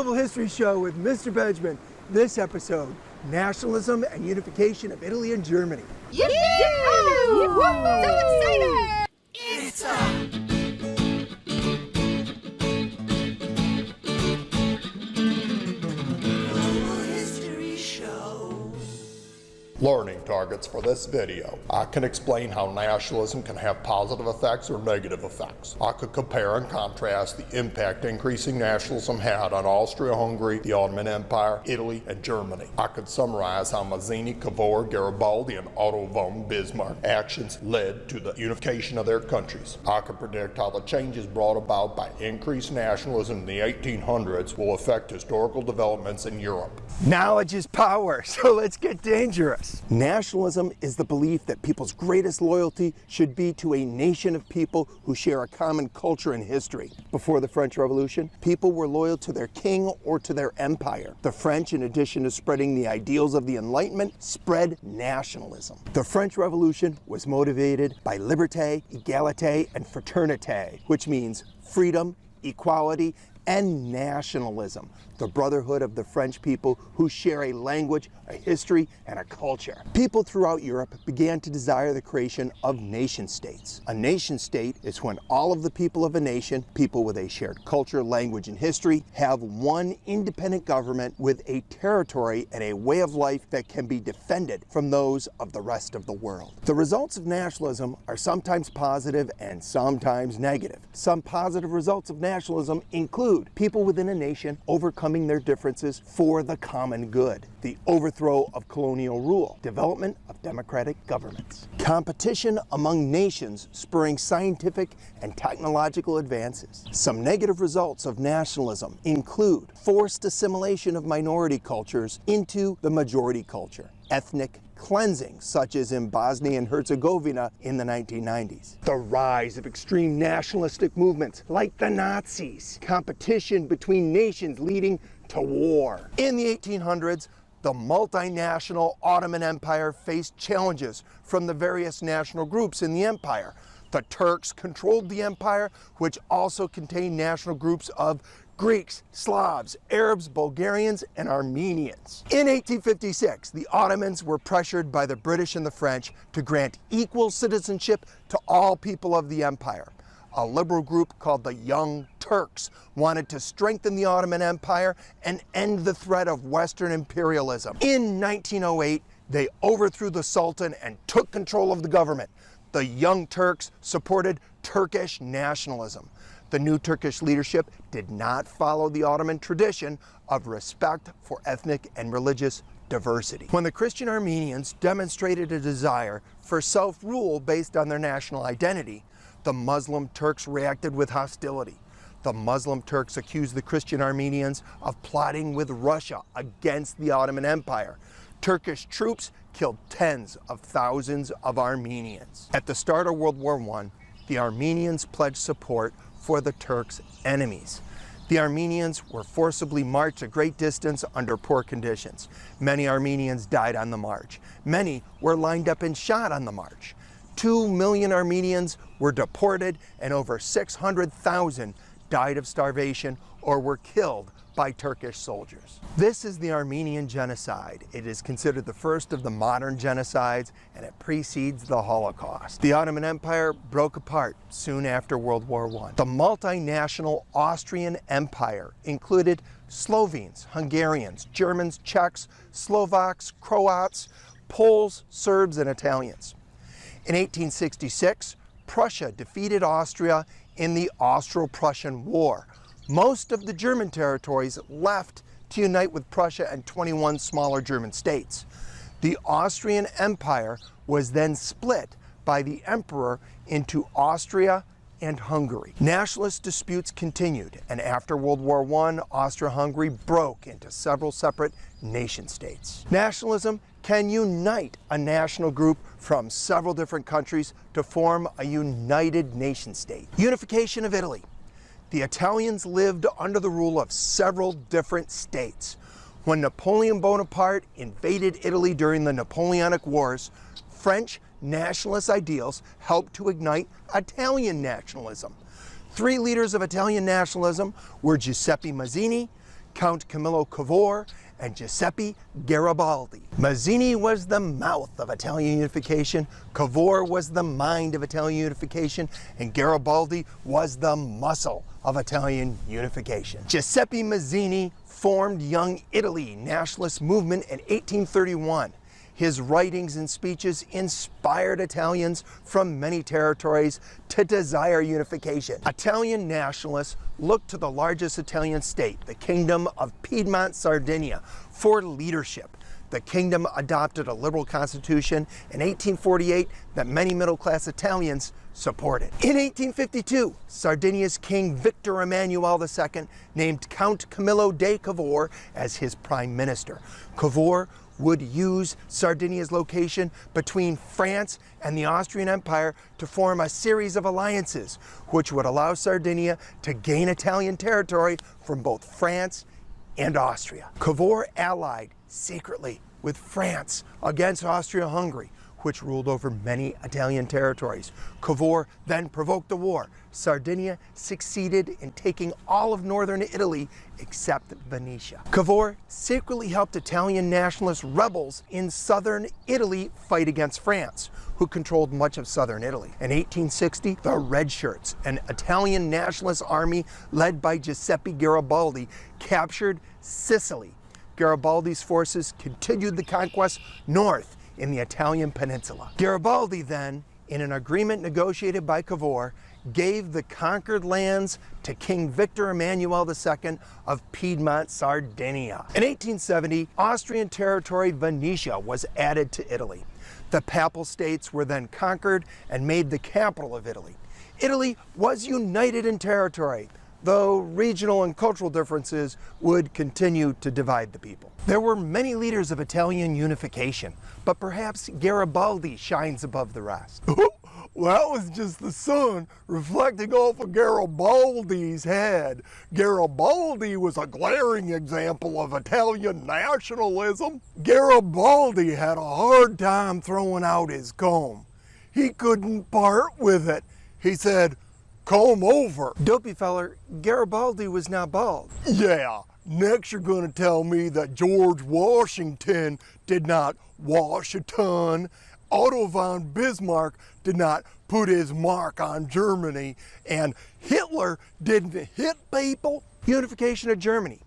Global History Show with Mr. Benjamin. This episode, Nationalism and Unification of Italy and Germany. Yippee! So excited! It's a Global History Show. Learning targets for this video. I can explain how nationalism can have positive effects or negative effects. I could compare and contrast the impact increasing nationalism had on Austria-Hungary, the Ottoman Empire, Italy, and Germany. I could summarize how Mazzini, Cavour, Garibaldi, and Otto von Bismarck actions led to the unification of their countries. I could predict how the changes brought about by increased nationalism in the 1800s will affect historical developments in Europe. Knowledge is power, so let's get dangerous. Nationalism is the belief that people's greatest loyalty should be to a nation of people who share a common culture and history. Before the French Revolution, people were loyal to their king or to their empire. The French, in addition to spreading the ideals of the Enlightenment, spread nationalism. The French Revolution was motivated by liberté, égalité, and fraternité, which means freedom, equality, and nationalism, the brotherhood of the French people who share a language, a history, and a culture. People throughout Europe began to desire the creation of nation states. A nation state is when all of the people of a nation, people with a shared culture, language, and history, have one independent government with a territory and a way of life that can be defended from those of the rest of the world. The results of nationalism are sometimes positive and sometimes negative. Some positive results of nationalism include people within a nation overcoming their differences for the common good, the overthrow of colonial rule, development of democratic governments, competition among nations spurring scientific and technological advances. Some negative results of nationalism include forced assimilation of minority cultures into the majority culture, ethnic cleansing, such as in Bosnia and Herzegovina in the 1990s. The rise of extreme nationalistic movements like the Nazis. Competition between nations leading to war. In the 1800s, the multinational Ottoman Empire faced challenges from the various national groups in the empire. The Turks controlled the empire, which also contained national groups of Greeks, Slavs, Arabs, Bulgarians, and Armenians. In 1856, the Ottomans were pressured by the British and the French to grant equal citizenship to all people of the empire. A liberal group called the Young Turks wanted to strengthen the Ottoman Empire and end the threat of Western imperialism. In 1908, they overthrew the Sultan and took control of the government. The Young Turks supported Turkish nationalism. The new Turkish leadership did not follow the Ottoman tradition of respect for ethnic and religious diversity. When the Christian Armenians demonstrated a desire for self-rule based on their national identity, the Muslim Turks reacted with hostility. The Muslim Turks accused the Christian Armenians of plotting with Russia against the Ottoman Empire. Turkish troops killed tens of thousands of Armenians. At the start of World War I, the Armenians pledged support for the Turks' enemies. The Armenians were forcibly marched a great distance under poor conditions. Many Armenians died on the march. Many were lined up and shot on the march. 2 million Armenians were deported and over 600,000 died of starvation or were killed by Turkish soldiers. This is the Armenian genocide. It is considered the first of the modern genocides, and it precedes the Holocaust. The Ottoman Empire broke apart soon after World War I. The multinational Austrian Empire included Slovenes, Hungarians, Germans, Czechs, Slovaks, Croats, Poles, Serbs, and Italians. In 1866, Prussia defeated Austria in the Austro-Prussian War. Most of the German territories left to unite with Prussia and 21 smaller German states. The Austrian Empire was then split by the emperor into Austria and Hungary. Nationalist disputes continued, and after World War I, Austria-Hungary broke into several separate nation states. Nationalism can unite a national group from several different countries to form a united nation state. Unification of Italy. The Italians lived under the rule of several different states. When Napoleon Bonaparte invaded Italy during the Napoleonic Wars, French nationalist ideals helped to ignite Italian nationalism. Three leaders of Italian nationalism were Giuseppe Mazzini, Count Camillo Cavour, and Giuseppe Garibaldi. Mazzini was the mouth of Italian unification, Cavour was the mind of Italian unification, and Garibaldi was the muscle of Italian unification. Giuseppe Mazzini formed Young Italy nationalist movement in 1831. His writings and speeches inspired Italians from many territories to desire unification. Italian nationalists looked to the largest Italian state, the Kingdom of Piedmont Sardinia, for leadership. The kingdom adopted a liberal constitution in 1848 that many middle-class Italians supported. In 1852, Sardinia's King Victor Emmanuel II named Count Camillo de Cavour as his prime minister. Cavour would use Sardinia's location between France and the Austrian Empire to form a series of alliances, which would allow Sardinia to gain Italian territory from both France and Austria. Cavour allied secretly with France against Austria-Hungary, which ruled over many Italian territories. Cavour then provoked a war. Sardinia succeeded in taking all of northern Italy except Venetia. Cavour secretly helped Italian nationalist rebels in southern Italy fight against France, who controlled much of southern Italy. In 1860, the Red Shirts, an Italian nationalist army led by Giuseppe Garibaldi, captured Sicily. Garibaldi's forces continued the conquest north in the Italian peninsula. Garibaldi then, in an agreement negotiated by Cavour, gave the conquered lands to King Victor Emmanuel II of Piedmont Sardinia. In 1870, Austrian territory Venetia was added to Italy. The Papal States were then conquered and made the capital of Italy. Italy was united in territory, though regional and cultural differences would continue to divide the people. There were many leaders of Italian unification, but perhaps Garibaldi shines above the rest. Well, that was just the sun reflecting off of Garibaldi's head. Garibaldi was a glaring example of Italian nationalism. Garibaldi had a hard time throwing out his comb. He couldn't part with it. He said, "Comb over." Dopey feller, Garibaldi was not bald. Yeah, next you're gonna tell me that George Washington did not wash a ton, Otto von Bismarck did not put his mark on Germany, and Hitler didn't hit people. Unification of Germany.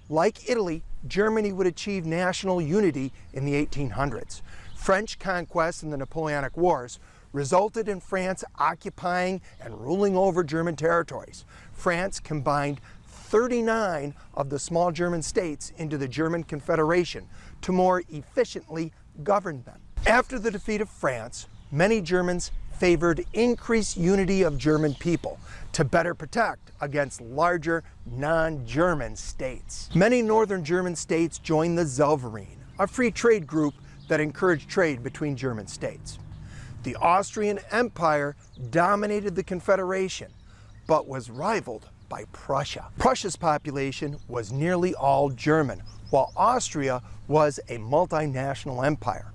Like Italy, Germany would achieve national unity in the 1800s. French conquest in the Napoleonic Wars resulted in France occupying and ruling over German territories. France combined 39 of the small German states into the German Confederation to more efficiently govern them. After the defeat of France, many Germans favored increased unity of German people to better protect against larger non-German states. Many northern German states joined the Zollverein, a free trade group that encouraged trade between German states. The Austrian Empire dominated the Confederation, but was rivaled by Prussia. Prussia's population was nearly all German, while Austria was a multinational empire.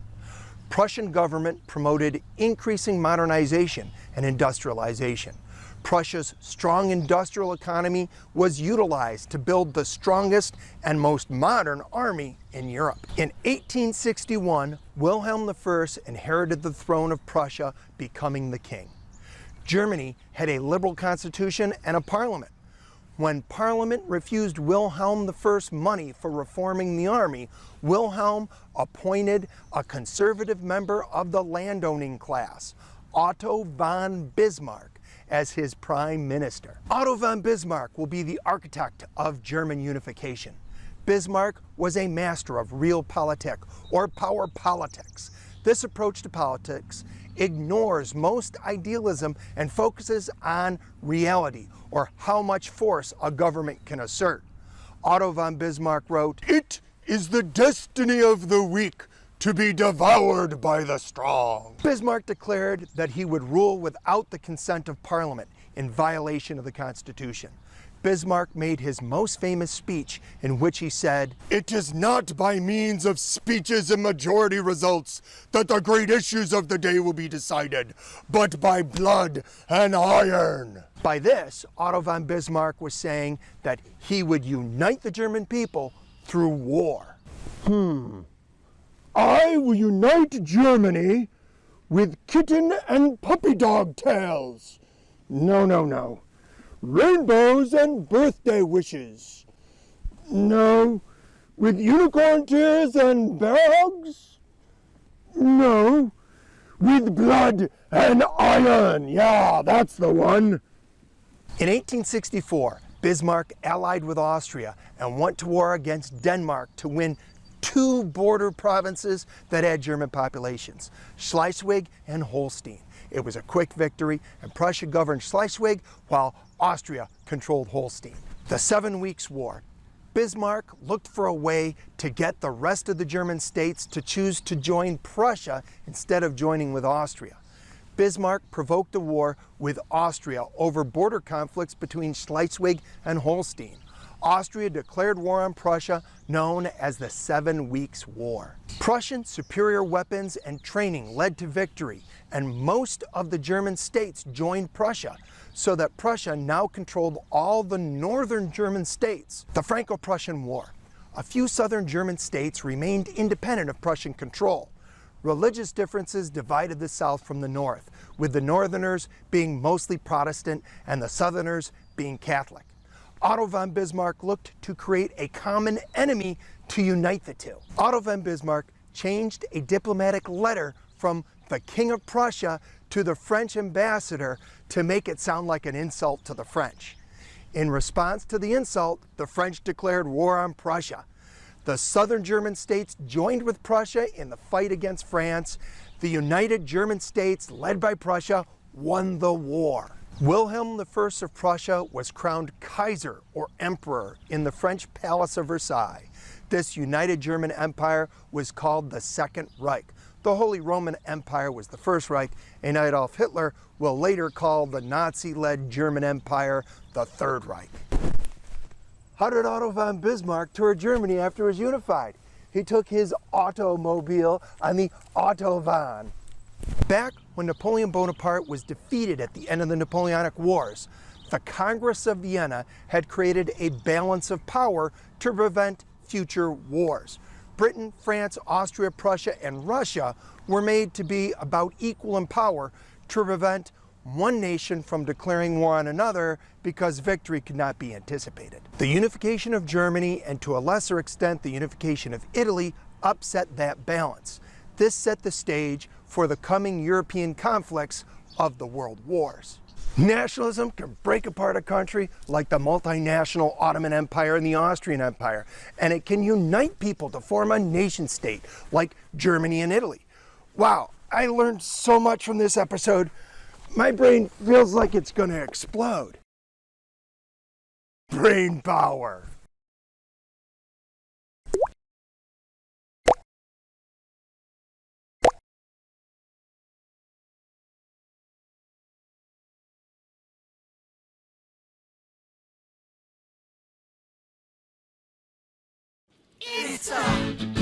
Prussian government promoted increasing modernization and industrialization. Prussia's strong industrial economy was utilized to build the strongest and most modern army in Europe. In 1861, Wilhelm I inherited the throne of Prussia, becoming the king. Germany had a liberal constitution and a parliament. When Parliament refused Wilhelm I money for reforming the army, Wilhelm appointed a conservative member of the landowning class, Otto von Bismarck, as his prime minister. Otto von Bismarck will be the architect of German unification. Bismarck was a master of realpolitik, or power politics. This approach to politics ignores most idealism and focuses on reality, or how much force a government can assert. Otto von Bismarck wrote, "It is the destiny of the weak to be devoured by the strong." Bismarck declared that he would rule without the consent of Parliament, in violation of the Constitution. Bismarck made his most famous speech in which he said, "It is not by means of speeches and majority results that the great issues of the day will be decided, but by blood and iron." By this, Otto von Bismarck was saying that he would unite the German people through war. I will unite Germany with kitten and puppy dog tails. No, no, no. Rainbows and birthday wishes. No. With unicorn tears and bags? No. With blood and iron. Yeah, that's the one. In 1864, Bismarck allied with Austria and went to war against Denmark to win two border provinces that had German populations, Schleswig and Holstein. It was a quick victory, and Prussia governed Schleswig while Austria controlled Holstein. The 7 Weeks' War. Bismarck looked for a way to get the rest of the German states to choose to join Prussia instead of joining with Austria. Bismarck provoked a war with Austria over border conflicts between Schleswig and Holstein. Austria declared war on Prussia, known as the 7 Weeks' War. Prussian superior weapons and training led to victory, and most of the German states joined Prussia, so that Prussia now controlled all the northern German states. The Franco-Prussian War. A few southern German states remained independent of Prussian control. Religious differences divided the South from the North, with the Northerners being mostly Protestant and the Southerners being Catholic. Otto von Bismarck looked to create a common enemy to unite the two. Otto von Bismarck changed a diplomatic letter from the King of Prussia to the French ambassador to make it sound like an insult to the French. In response to the insult, the French declared war on Prussia. The southern German states joined with Prussia in the fight against France. The united German states, led by Prussia, won the war. Wilhelm I of Prussia was crowned Kaiser, or Emperor, in the French Palace of Versailles. This united German Empire was called the Second Reich. The Holy Roman Empire was the First Reich, and Adolf Hitler will later call the Nazi-led German Empire the Third Reich. How did Otto von Bismarck tour Germany after it was unified? He took his automobile on the Autobahn. Back when Napoleon Bonaparte was defeated at the end of the Napoleonic Wars, the Congress of Vienna had created a balance of power to prevent future wars. Britain, France, Austria, Prussia, and Russia were made to be about equal in power to prevent one nation from declaring war on another because victory could not be anticipated. The unification of Germany, and to a lesser extent the unification of Italy, upset that balance. This set the stage for the coming European conflicts of the world wars. Nationalism can break apart a country like the multinational Ottoman Empire and the Austrian Empire, and it can unite people to form a nation state like Germany and Italy. Wow, I learned so much from this episode. My brain feels like it's going to explode. Brain power. Italy!